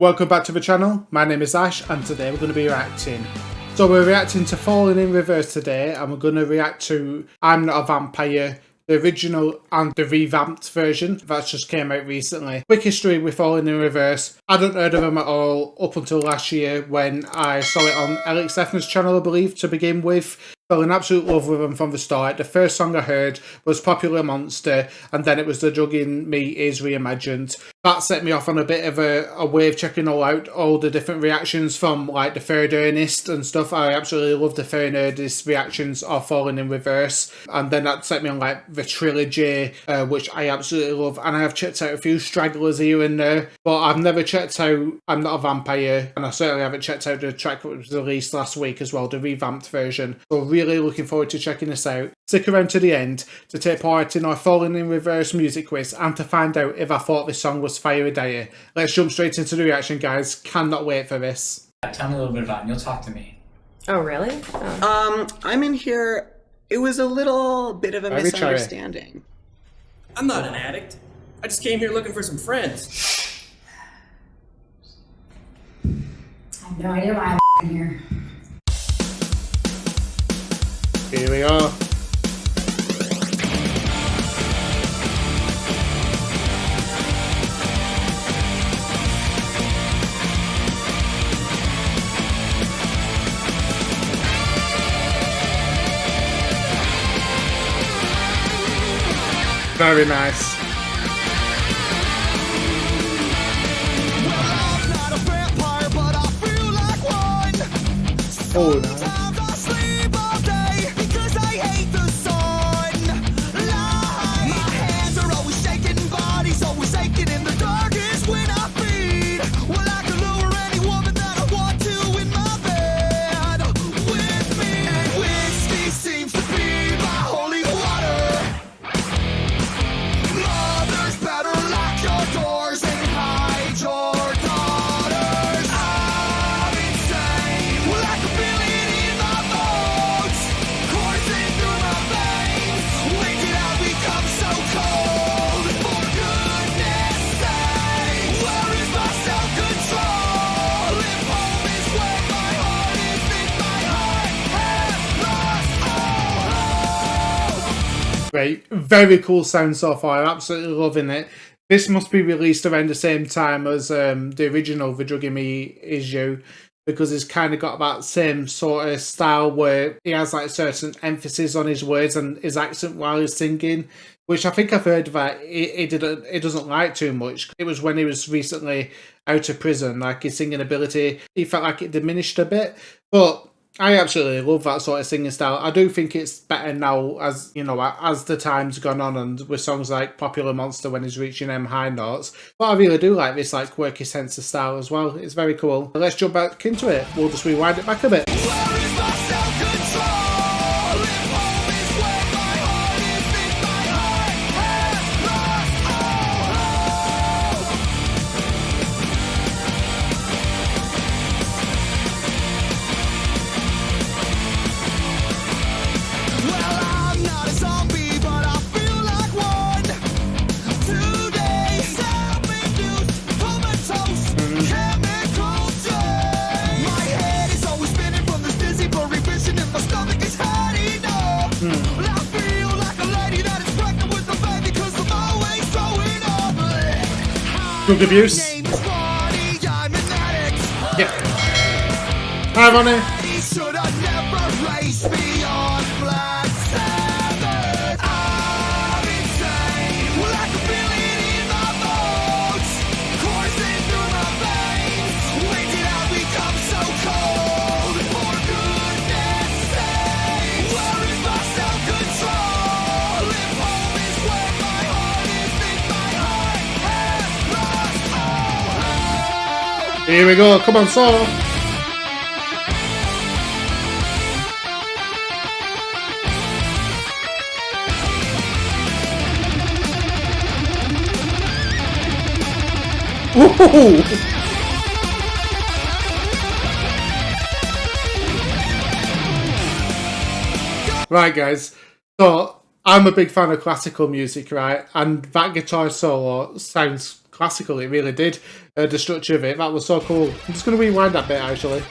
Welcome back to the channel, my name is Ash and today we're going to be reacting. So we're reacting to Falling in Reverse today and we're going to react to I'm Not a Vampire, the original and the revamped version that just came out recently. Quick history with Falling in Reverse. I hadn't heard of them at all up until last year when I saw it on Alex Hefner's channel, I believe, to begin with. Fell in absolute love with them from the start. The first song I heard was Popular Monster and then it was The Drug in Me Is Reimagined. That set me off on a bit of a wave, checking all the different reactions from like the Third Earnest and stuff. I absolutely love the Third Earnest reactions of Falling in Reverse. And then that set me on like the trilogy, which I absolutely love. And I have checked out a few stragglers here and there, but I've never checked out I'm Not a Vampire. And I certainly haven't checked out the track that was released last week as well, the revamped version. So really looking forward to checking this out. Stick around to the end to take part in our Falling in Reverse music quiz and to find out if I thought this song was fire or dire. Let's jump straight into the reaction, guys. Cannot wait for this. Tell me a little bit about it and you'll talk to me. Oh, really? Oh. I'm in here. It was a little bit of a misunderstanding. I'm not an addict. I just came here looking for some friends. I have no idea why I'm here. Here we are. Very nice. Oh, nice. Great, very cool sound so far. Absolutely loving it. This must be released around the same time as the original The Drug in Me Is You, because it's kind of got that same sort of style where he has like certain emphasis on his words and his accent while he's singing, which I think I've heard that he doesn't like too much. It was when he was recently out of prison, like his singing ability, he felt like it diminished a bit, but I absolutely love that sort of singing style. I do think it's better now as, you know, as the time's gone on and with songs like Popular Monster when he's reaching them high notes. But I really do like this like quirky sense of style as well. It's very cool. Let's jump back into it. We'll just rewind it back a bit. Drug abuse. Yeah. Hi, Ronnie. Here we go, come on, Saul. Woohoo! Right, guys, so I'm a big fan of classical music, right? And that guitar solo sounds classical. It really did. The structure of it, that was so cool. I'm just going to rewind that bit actually.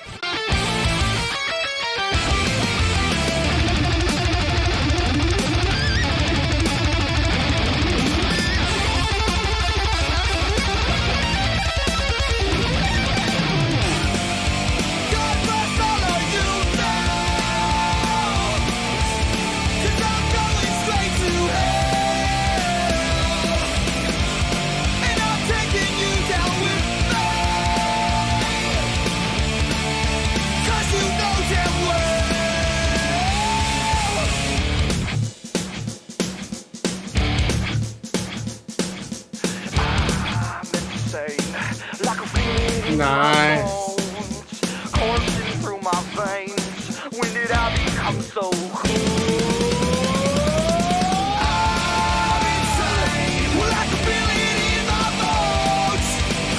Nice. Coursing through my veins. When did I become so cool? I'm insane. Well, I can feel it in my bones.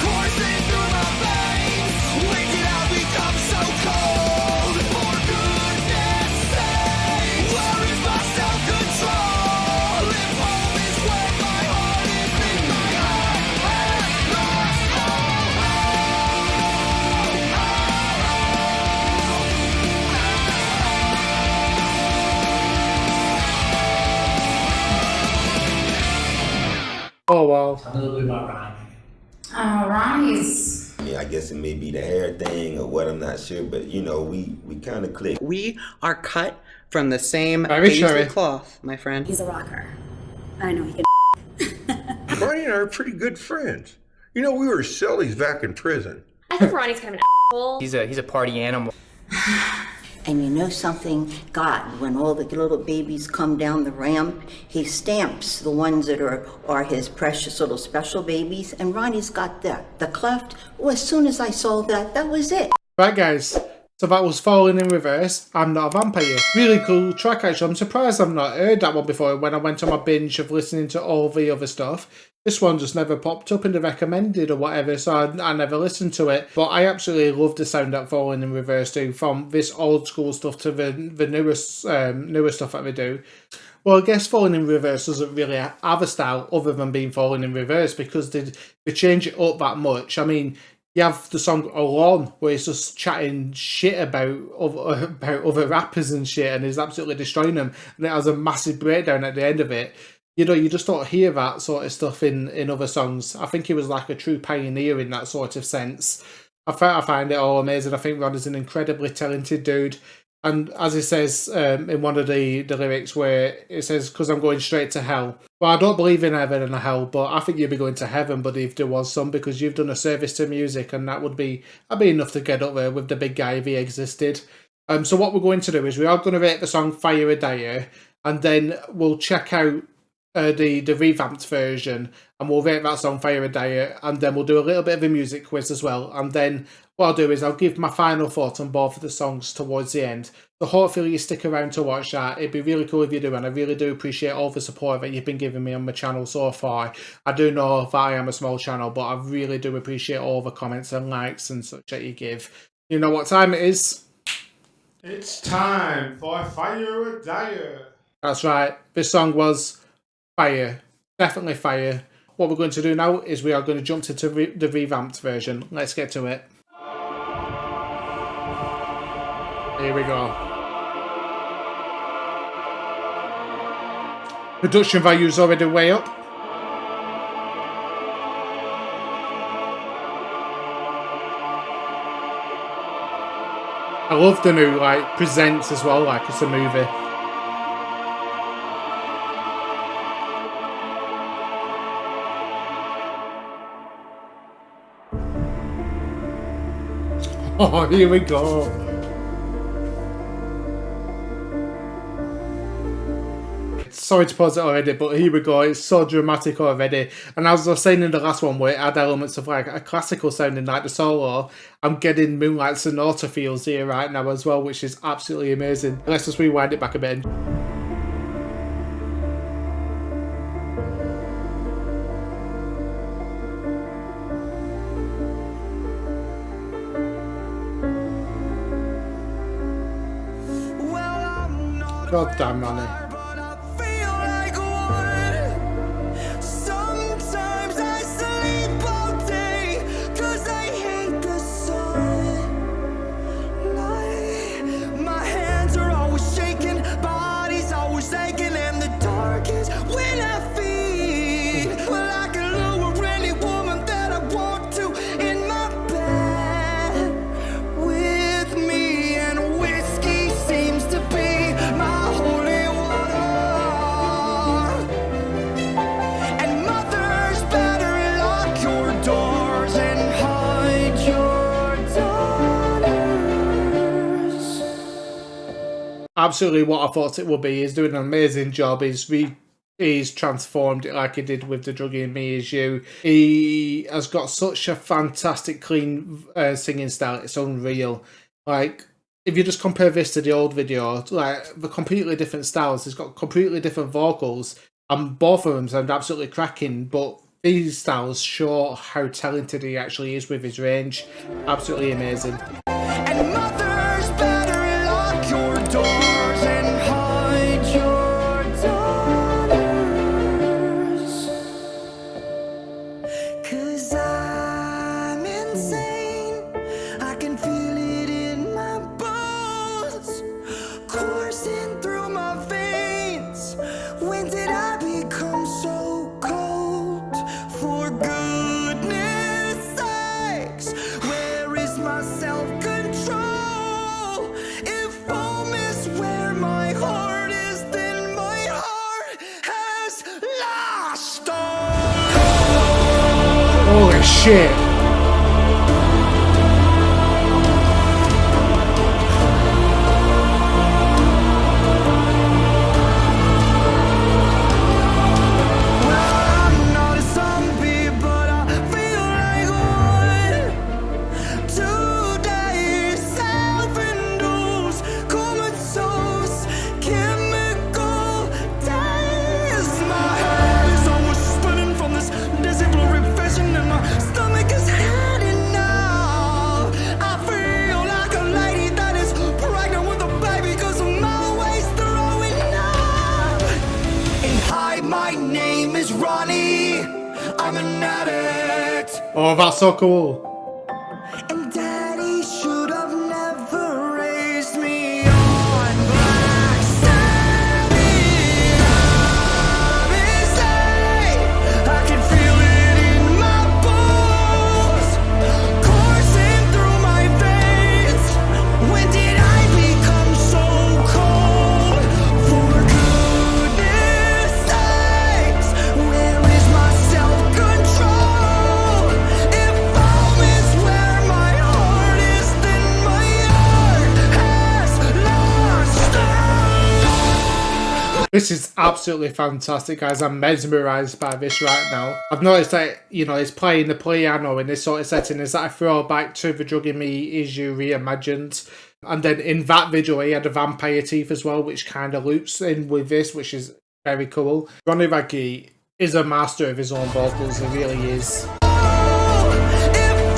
Coursing through my veins. When did I become so cold? For goodness sake, where is my self-control? If home is where my heart is, then my heart has lost Oh wow. Tell me a little bit about Ronnie. Ronnie's. Yeah, I guess it may be the hair thing or what, I'm not sure, but you know, we kind of click. We are cut from the same Very paisley sure. cloth, my friend. He's a rocker. I know he can. Ronnie and I are pretty good friends. You know, we were cellies back in prison. I think Ronnie's kind of an asshole. He's a party animal. And you know something? God, when all the little babies come down the ramp, he stamps the ones that are his precious little special babies. And Ronnie's got the cleft. Well, as soon as I saw that, that was it. Right guys, so that was Falling in Reverse, I'm Not a Vampire. Really cool track actually. I'm surprised I've not heard that one before when I went on my binge of listening to all the other stuff. This one just never popped up in the recommended or whatever, so I never listened to it. But I absolutely love the sound that Falling in Reverse do, from this old school stuff to the newer stuff that they do. Well, I guess Falling in Reverse doesn't really have a style other than being Falling in Reverse, because they change it up that much. I mean, you have the song Alone, where he's just chatting shit about other rappers and shit, and he's absolutely destroying them. And it has a massive breakdown at the end of it. You know, you just don't hear that sort of stuff in other songs. I think he was like a true pioneer in that sort of sense. I find it all amazing. I think Ron is an incredibly talented dude. And as he says in one of the lyrics where it says, "Because I'm going straight to hell." Well, I don't believe in heaven and hell, but I think you'd be going to heaven, buddy, if there was some, because you've done a service to music, and that'd be enough to get up there with the big guy if he existed. So what we're going to do is we are going to rate the song Fire a Dire, and then we'll check out the revamped version, and we'll rate that song Fire a Dire, and then we'll do a little bit of a music quiz as well. And then what I'll do is I'll give my final thoughts on both of the songs towards the end. So hopefully you stick around to watch that. It'd be really cool if you do, and I really do appreciate all the support that you've been giving me on my channel so far. I do know that I am a small channel, but I really do appreciate all the comments and likes and such that you give. You know what time it is? It's time for Fire a Dire. That's right. This song was Fire. Definitely Fire. What we're going to do now is we are going to jump into the revamped version. Let's get to it. Here we go. Production value's already way up. I love the new presents as well, like it's a movie. Oh, here we go. Sorry to pause it already, but here we go. It's so dramatic already. And as I was saying in the last one, where it had elements of like a classical sounding like the solo, I'm getting Moonlight Sonata feels here right now as well, which is absolutely amazing. Let's just rewind it back a bit. God damn, Ronnie. Sometimes I sleep absolutely what I thought it would be. He's doing an amazing job. He's transformed it like he did with The Druggie and Me Is You. He has got such a fantastic, clean singing style. It's unreal. Like, if you just compare this to the old video, like, the completely different styles. He's got completely different vocals, and both of them sound absolutely cracking, but these styles show how talented he actually is with his range. Absolutely amazing. And mothers better lock your doors and hide your daughters. 'Cause I'm insane. I can feel it in my bones, coursing through my veins. When did I become so cold? For goodness sakes, where is my self-control? If home is where my heart is, then my heart has lost all. Holy shit. I'm not a zombie, but I feel like one. 2 days self-induced, comatose, chemical days. My head is almost spinning from this dizzy blurry vision, and my stomach is had enough. I feel like a lady that is pregnant with a baby, 'cause I'm always throwing up. And hi, my name is Ronnie. I'm an addict. Oh, that's so cool. And daddy should have never raised me on Black Sabbath. I can feel it in my bones, coursing through my veins. When did I become so cold? For goodness sakes, where is my self-control? If home is where my heart is, then my heart has lost all. This is absolutely fantastic, guys. I'm mesmerised by this right now. I've noticed that, you know, it's playing the piano in this sort of setting. Is that a throwback to The Druggie Me Is You reimagined? And then in that video, he had a vampire teeth as well, which kind of loops in with this, which is very cool. Ronnie Radke is a master of his own vocals. He really is. If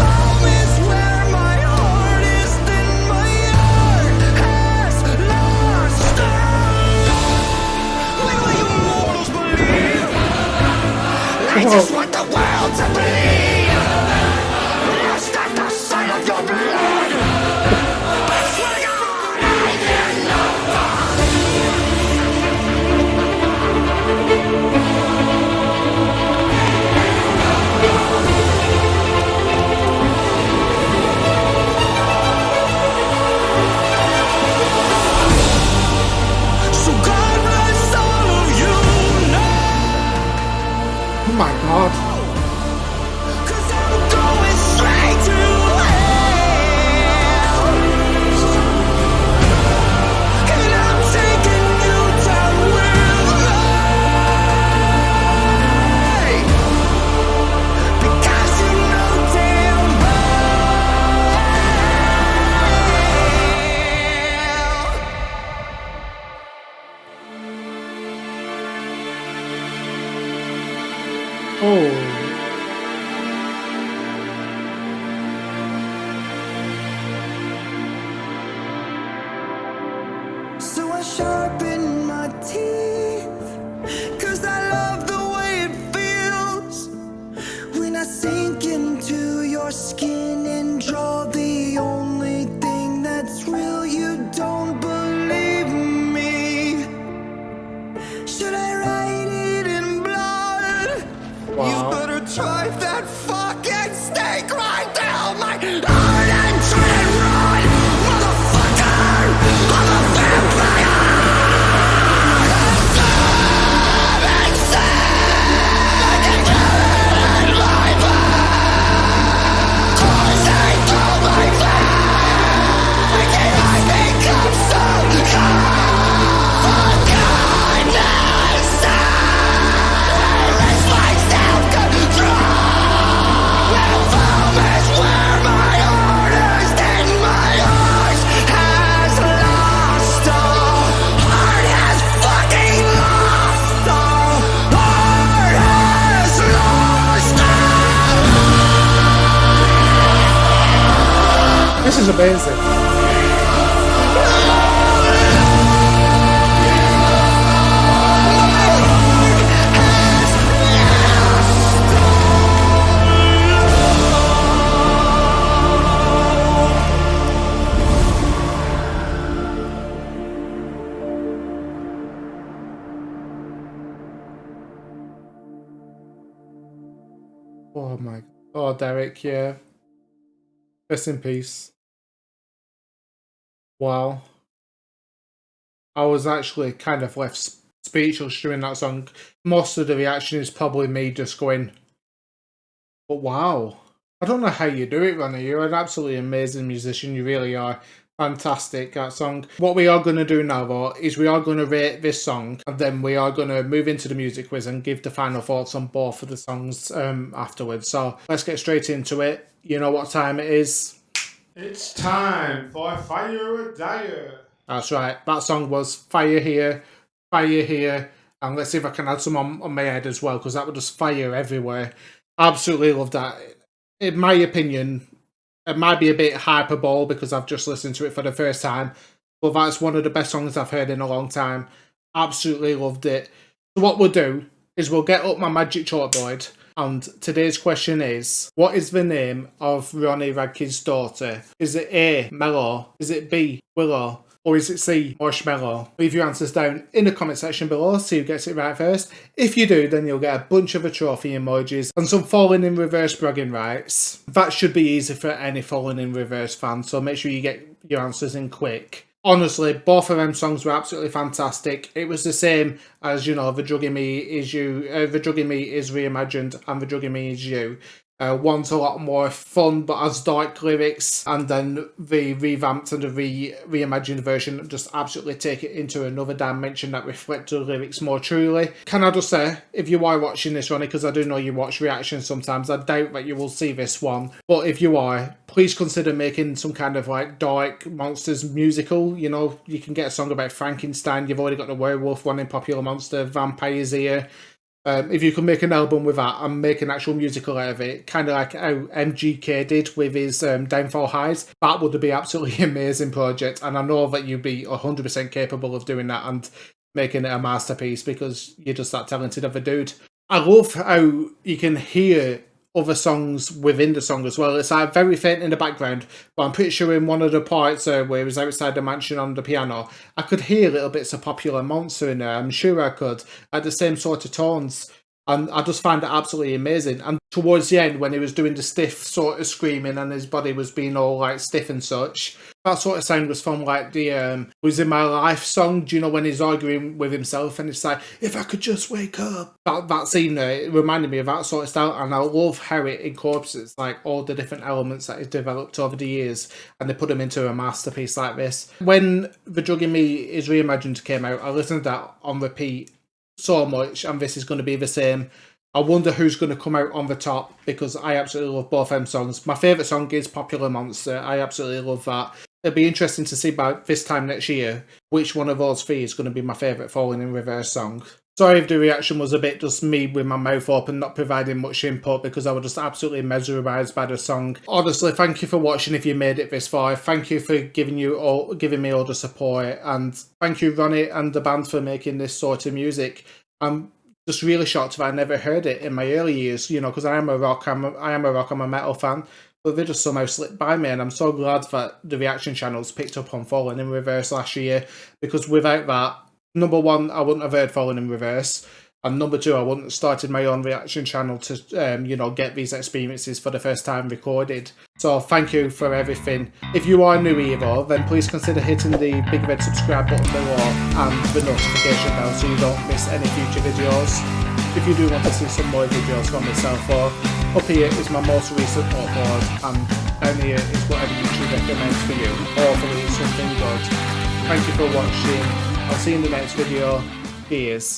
home is where my heart is, then my heart has lost all. When will you mortals believe? I just want the world to bleed. Lost at the sight of your blood. I swear to God, I didn't know. So God bless all of you now. Oh my god. 'Cause I'm going straight to hell. And I'm taking you down with me. Because you know damn Oh. So I sharpen my teeth, 'cause I love the way it feels when I sink into your skin and draw the only thing that's real. You don't believe me. Should I write it in blood? Wow. You better drive that fucking stake right down my heart and try and run, motherfucker! I'm a vampire! Coursing through my veins. When did I become so cold? This is amazing. Oh my, oh Derek, yeah. Rest in peace. Wow. I was actually kind of left speechless during that song. Most of the reaction is probably me just going, but wow. I don't know how you do it, Ronnie. You're an absolutely amazing musician. You really are. Fantastic, that song. What we are going to do now, though, is we are going to rate this song, and then we are going to move into the music quiz and give the final thoughts on both of the songs afterwards. So let's get straight into it. You know what time it is? It's time for Fire or Dire. That's right. That song was Fire Here, and let's see if I can add some on my head as well, because that was just fire everywhere. Absolutely love that. In my opinion, it might be a bit hyperbole because I've just listened to it for the first time, but that's one of the best songs I've heard in a long time. Absolutely loved it. So what we'll do is we'll get up my magic chalkboard, and today's question is, what is the name of Ronnie Radke's daughter? Is it A, Mellow? Is it B, Willow? Or is it C, Marshmallow? Leave your answers down in the comment section below, see who gets it right first. If you do, then you'll get a bunch of a trophy emojis and some falling in reverse bragging rights. That should be easy for any falling in reverse fan, so make sure you get your answers in quick. Honestly, both of them songs were absolutely fantastic. It was the same as, you know, The Drug in Me Is You, The Drug in Me Is Reimagined and The Drug in Me Is You. One's a lot more fun but has dark lyrics, and then the revamped and the reimagined version just absolutely take it into another dimension that reflect the lyrics more truly. Can I just say, if you are watching this, Ronnie, because I do know you watch reactions sometimes, I doubt that you will see this one, but if you are, please consider making some kind of like dark monsters musical. You know, you can get a song about Frankenstein, you've already got the werewolf one in Popular Monster, vampires here. If you can make an album with that and make an actual musical out of it, kind of like how MGK did with his Downfall Highs, that would be absolutely amazing project. And I know that you'd be 100% capable of doing that and making it a masterpiece because you're just that talented of a dude. I love how you can hear other songs within the song as well. It's like very faint in the background, but I'm pretty sure in one of the parts where he was outside the mansion on the piano, I could hear little bits of Popular Monster in there. I'm sure I could, at the same sort of tones. And I just find it absolutely amazing. And towards the end, when he was doing the stiff sort of screaming and his body was being all like stiff and such, that sort of sound was from like the Was In My Life song. Do you know when he's arguing with himself and it's like, if I could just wake up. That scene there, it reminded me of that sort of style, and I love how it incorporates like all the different elements that he's developed over the years and they put them into a masterpiece like this. When The Drug in Me Is Reimagined came out, I listened to that on repeat so much, and this is going to be the same. I wonder who's going to come out on the top because I absolutely love both them songs. My favourite song is Popular Monster. I absolutely love that. It'll be interesting to see by this time next year which one of those three is going to be my favourite Falling in Reverse song. Sorry if the reaction was a bit just me with my mouth open, not providing much input because I was just absolutely mesmerised by the song. Honestly, thank you for watching if you made it this far. Thank you for giving me all the support, and thank you Ronnie and the band for making this sort of music. I'm just really shocked that I never heard it in my early years, you know, because I'm a rock, I'm a metal fan, but they just somehow slipped by me, and I'm so glad that the reaction channels picked up on Falling in Reverse last year, because without that, number one, I wouldn't have heard Falling in Reverse, and number two, I wouldn't have started my own reaction channel to, you know, get these experiences for the first time recorded. So thank you for everything. If you are new here though, then please consider hitting the big red subscribe button below and the notification bell so you don't miss any future videos. If you do want to see some more videos from myself, or up here is my most recent upload, and down here is whatever YouTube recommends for you. Hopefully it's something good. Thank you for watching. I'll see you in the next video. Cheers.